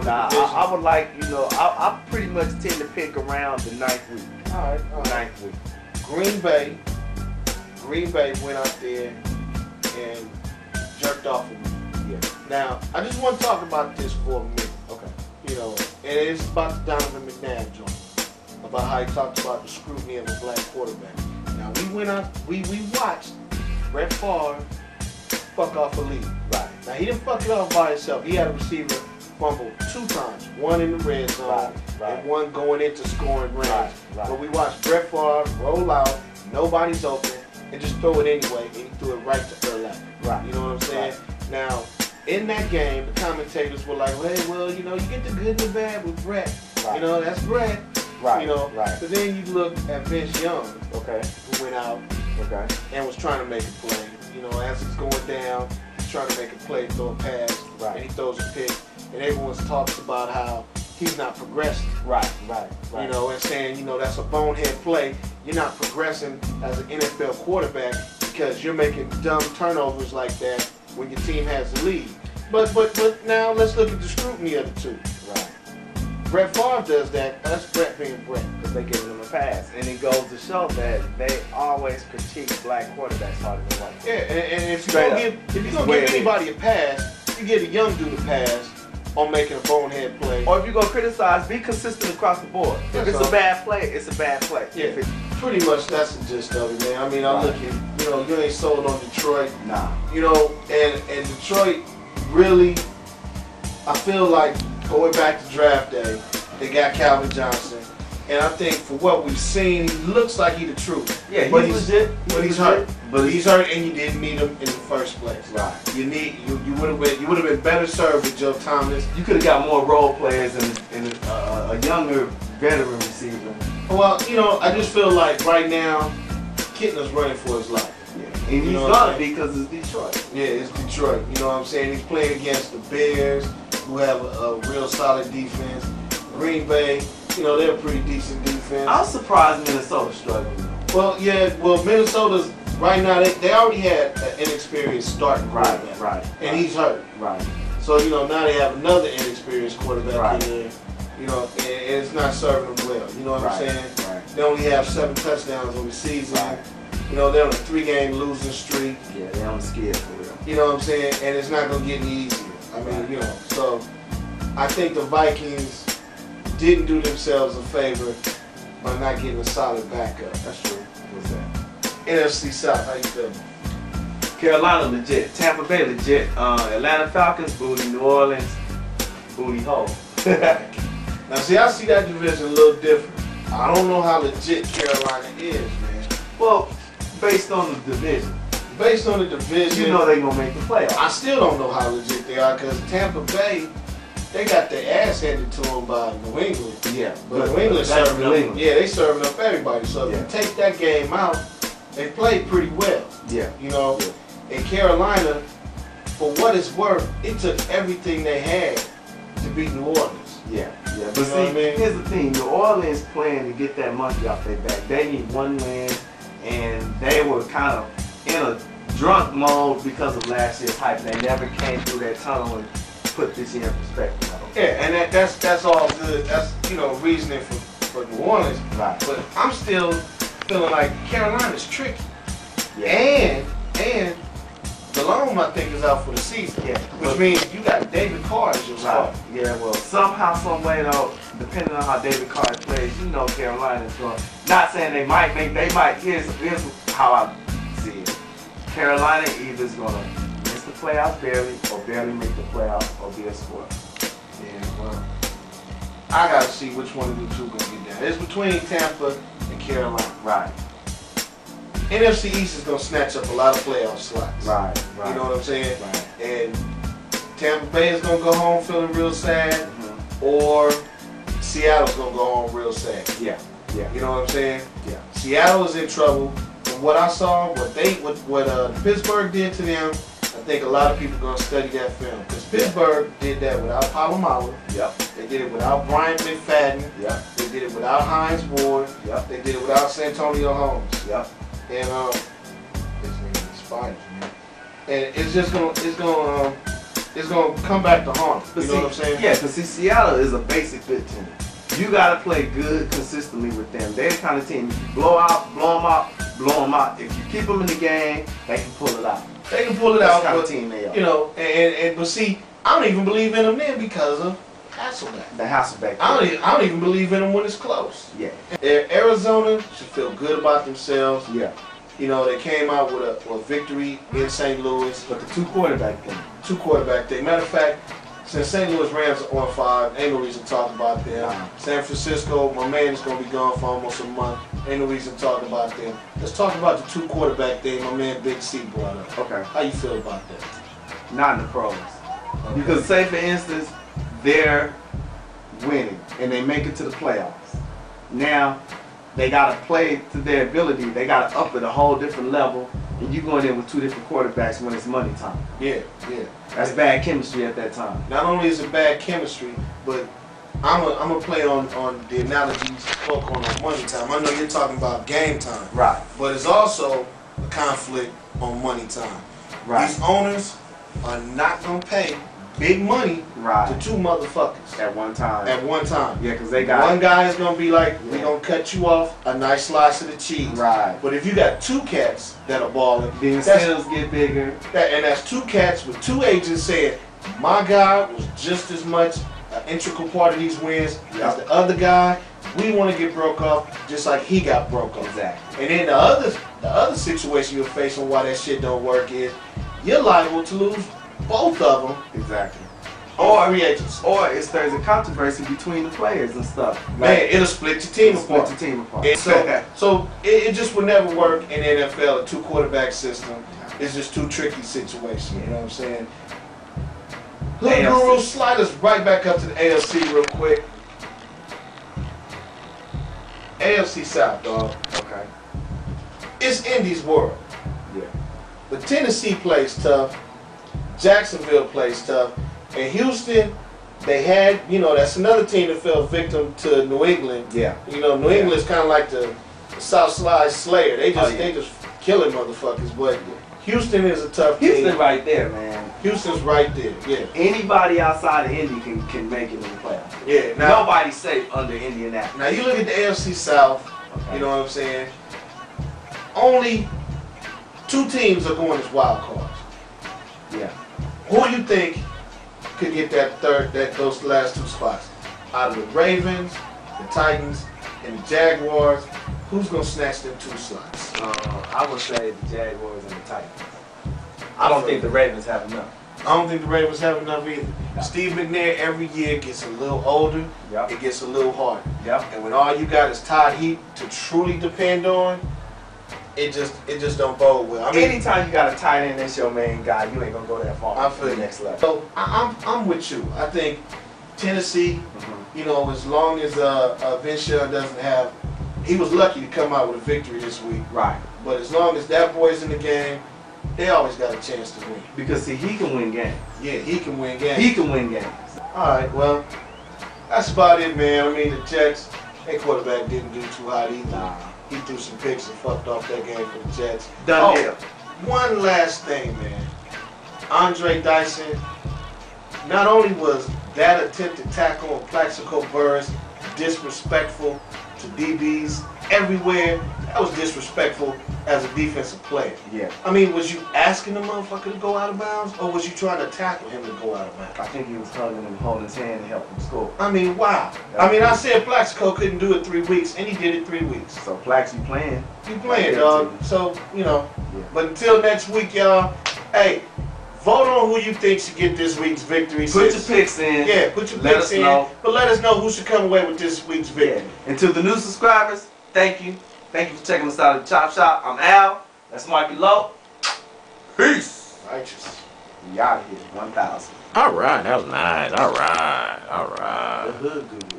Nah, the division? I would like, I pretty much tend to pick around the ninth week. All right. Ninth week. Green Bay went out there and jerked off of me. Yeah. Now, I just want to talk about this for a minute. Okay. And it's about the Donovan McNabb joint, about how he talked about the scrutiny of a black quarterback. Now, we watched Brett Favre fuck off a lead. Right. Now, he didn't fuck it off by himself. He had a receiver fumble 2 times, one in the red zone Right. and one going into scoring range. Right. But we watched Brett Favre roll out, nobody's open, and just throw it anyway, and he threw it right to Urlacher. Right. You know what I'm saying? Right. Now, in that game, the commentators were like, hey, well, you get the good and the bad with Brett. Right. That's Brett. Right. Right. But then you look at Vince Young, Okay. who went out Okay. and was trying to make a play. As he's going down, he's trying to make a play, throw a pass, Right. and he throws a pick. And everyone talks about how he's not progressing. Right. And saying, that's a bonehead play. You're not progressing as an NFL quarterback because you're making dumb turnovers like that when your team has the lead. But now let's look at the scrutiny of the two. Right. Brett Favre does that. That's Brett being Brett. Because they're giving them a pass. And it goes to show that they always critique black quarterbacks harder than white. Yeah, and if you're going to give anybody a pass, you get a young dude a pass on making a bonehead play. Or if you're going to criticize, be consistent across the board. If it's a bad play, it's a bad play. Yeah, pretty much that's the gist of it, man. I mean, I look at, you ain't sold on Detroit. Nah. And Detroit really, I feel like going back to draft day, they got Calvin Johnson. And I think for what we've seen, he looks like he's the truth. Yeah, he's legit. But he's hurt. But he's hurt, and you didn't need him in the first place. Right. You would have been better served with Joe Thomas. You could have got more role players and a younger veteran receiver. Well, I just feel like right now, Kitna's running for his life. Yeah. And he's gonna be because it's Detroit. Yeah, it's Detroit. You know what I'm saying? He's playing against the Bears, who have a real solid defense. Green Bay, they're a pretty decent defense. I was surprised Minnesota struggled. Well, Minnesota's right now, they already had an inexperienced starting quarterback. Right. And he's hurt. Right. So, now they have another inexperienced quarterback in there. And it's not serving them well. You know what I'm saying? Right. They only have 7 touchdowns on the season. Right. They're on a 3-game losing streak. Yeah, they on the skid for real. You know what I'm saying? And it's not going to get any easier. I mean, so I think the Vikings didn't do themselves a favor by not getting a solid backup. That's true. What's that? NFC South, how you feeling? Carolina legit. Tampa Bay legit. Atlanta Falcons booty. New Orleans booty hole. Now, see, I see that division a little different. I don't know how legit Carolina is, man. Well, based on the division. Based on the division, they're going to make the playoffs. I still don't know how legit they are because Tampa Bay, they got their ass handed to them by New England. Yeah. But New England serving them. Yeah, they serving up everybody. So if you take that game out, they played pretty well. Yeah. In Carolina, for what it's worth, it took everything they had to beat New Orleans. Yeah. But see, here's the thing. New Orleans playing to get that monkey off their back. They need one win, and they were kind of in a drunk mode because of last year's hype. They never came through that tunnel and put this in perspective. Yeah, and that's all good. That's reasoning for New Orleans. Right. But I'm still feeling like Carolina's tricky. Yeah. And Delhomme, I think, is out for the season. Yeah. Which means you got David Carr as your starter. Yeah, well, somehow, some way, though, depending on how David Carr plays, Carolina's going. Not saying they might. Here's how I see it. Carolina either is going to miss the playoffs barely, or barely make the playoffs, or be a squad. Yeah, well, I got to see which one of the two going to get down. It's between Tampa and Carolina. Right. NFC East is going to snatch up a lot of playoff slots. Right. You know what I'm saying? Right. And Tampa Bay is going to go home feeling real sad, or Seattle's going to go home real sad. Yeah. You know what I'm saying? Yeah. Seattle is in trouble. From what I saw, what Pittsburgh did to them, I think a lot of people are going to study that film. Because Pittsburgh did that without Palomalo. Yep. They did it without Brian McFadden. Yep. They did it without Hines Ward. Yep. They did it without Santonio Holmes. Yep. And it's spiders, man. And it's just gonna it's gonna come back to haunt them. You know what I'm saying? Yeah, because Seattle is a basic fit team. You gotta play good consistently with them. They're the kind of team, if you blow them out. If you keep them in the game, they can pull it out. They can pull it out. That's the kind of team they are. You know, but see, I don't even believe in them then because of Hasselbeck. The Hasselbeck. I don't even believe in them when it's close. Yeah. Arizona should feel good about themselves. Yeah. You know, they came out with a victory in St. Louis. But the two quarterback thing. Matter of fact, since St. Louis Rams are on 5, ain't no reason to talk about them. Wow. San Francisco, my man is going to be gone for almost a month. Ain't no reason to talk about them. Let's talk about the two quarterback thing my man Big C brought up. Okay. How you feel about that? Not in the pros. Okay. Because say for instance, they're winning and they make it to the playoffs. Now, they got to play to their ability. They got to up at a whole different level. And you going in with two different quarterbacks when it's money time. Yeah. That's bad chemistry at that time. Not only is it bad chemistry, but I'm gonna play on the analogy you spoke on money time. I know you're talking about game time. Right. But it's also a conflict on money time. Right. These owners are not gonna pay big money to two motherfuckers at one time. Yeah, because they got one guy is gonna be like, we're gonna cut you off a nice slice of the cheese. Right. But if you got two cats that are balling, the incentives get bigger. And that's two cats with two agents saying, my guy was just as much an integral part of these wins as the other guy. We want to get broke off just like he got broke off. Exactly. And then the other situation you're facing why that shit don't work is you're liable to lose both of them. Exactly. Or free agents. Or there's a controversy between the players and stuff. Man, it'll split your team apart. Split your team apart. And so it just would never work in the NFL, a two quarterback system. It's just too tricky situation, you know what I'm saying? Look, Guru, slide us right back up to the AFC real quick. AFC South, dog. Okay. It's Indy's world. Yeah. But Tennessee plays tough. Jacksonville plays tough. And Houston, they had, you know, that's another team that fell victim to New England. Yeah. You know, New England's kind of like the South Slide Slayer. They just killing motherfuckers. But Houston is a tough team. Houston right there, man. Houston's right there. Yeah. Anybody outside of Indy can make it in the playoffs. Yeah. Now, nobody's safe under Indianapolis. Now you look at the AFC South. Okay. You know what I'm saying? Only two teams are going as wild cards. Yeah. Who do you think could get those last two spots? Out of the Ravens, the Titans, and the Jaguars, who's gonna snatch them two slots? I would say the Jaguars and the Titans. I don't think the Ravens have enough. I don't think the Ravens have enough either. No. Steve McNair every year gets a little older. Yep. It gets a little harder. Yep. And when all you got is Todd Heap to truly depend on, it just don't bode well. I mean, anytime you got a tight end that's your main guy, you ain't gonna go that far. I feel the next level. So I'm with you. I think Tennessee, you know, as long as Vincent doesn't have, he was lucky to come out with a victory this week. Right. But as long as that boy's in the game, they always got a chance to win. Because see, he can win games. Yeah, he can win games. He can win games. All right, well, that's about it, man. I mean, the Jets, their quarterback didn't do too hot either. Nah. He threw some picks and fucked off that game for the Jets. Done deal. One last thing, man. Andre Dyson, not only was that attempted tackle on Plaxico Burress disrespectful to DBs everywhere, that was disrespectful as a defensive player. Yeah. I mean, was you asking the motherfucker to go out of bounds, or was you trying to tackle him to go out of bounds? I think he was hugging him, holding his hand to help him score. I mean, wow. I mean, I said Plaxico couldn't do it 3 weeks, and he did it 3 weeks. So Plax, you playing? You playing, dog. So, you know. Yeah. But until next week, y'all, hey, vote on who you think should get this week's victory. Put your picks in. Yeah, put your picks in. But let us know who should come away with this week's victory. Yeah. And to the new subscribers, thank you. Thank you for checking us out at the Chop Shop. I'm Al. That's Mikey Lowe. Peace. Righteous. We out of here. 1,000. All right, that was nice. All right. The hood guru.